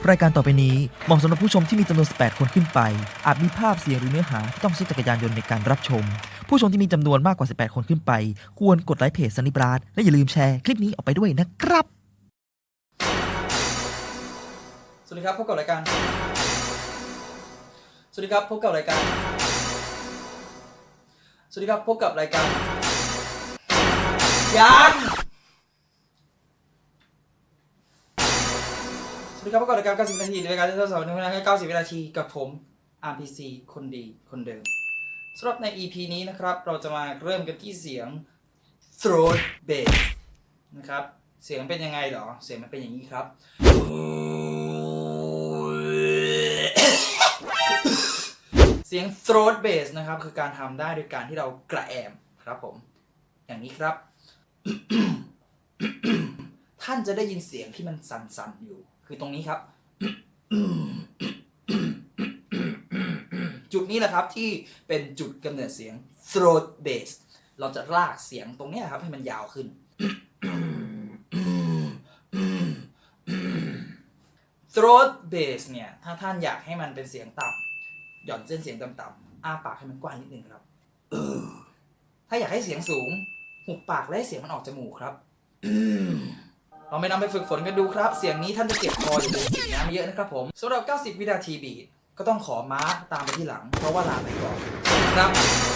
รายการต่อไปนี้เหมาะสำหรับผู้ชมที่มีจำนวน18คนขึ้นไปอาจมีภาพเสียงหรือเนื้อหาที่ต้องใช้จักรยานยนต์ในการรับชมผู้ชมที่มีจำนวนมากกว่า18คนขึ้นไปควรกดไลค์เพจซันนี่บราสและอย่าลืมแชร์คลิปนี้ออกไปด้วยนะครับสวัสดีครับพบกับรายการสวัสดีครับพบกับรายการสวัสดีครับพบกับรายการยังสวัสดีครับพบกับรายการ90 นาทีรายการที่ทดสอบในเวลา90 วินาทีกับผม RPC คนดีคนเดิมสำหรับใน EP นี้นะครับเราจะมาเริ่มกันที่เสียง throat bass นะครับเสียงเป็นยังไงเหรอเสียงมันเป็นอย่างนี้ครับเสียง throat bass นะครับคือการทำได้โดยการที่เรากระแอมครับผมอย่างนี้ครับ ท่านจะได้ยินเสียงที่มันสั่นๆอยู่คือตรงนี้ครับ จุดนี้แหละครับที่เป็นจุดกำเนิดเสียง throat bass เราจะลากเสียงตรงนี้ครับให้มันยาวขึ้น throat bass เนี่ยถ้าท่านอยากให้มันเป็นเสียงต่ำหย่อนเส้นเสียงต่ำๆอ้าปากให้มันกว้างนิดนึงครับถ้าอยากให้เสียงสูงหุบปากและให้เสียงมันออกจมูกครับเราไปนำไปฝึกฝนกันดูครับเสียงนี้ท่านจะเก็บคออยู่จิบน้ำเยอะนะครับผมสำหรับ90 วินาทีบีทก็ต้องขอม้าตามไปที่หลังเพราะว่าลาไปก่อนครับ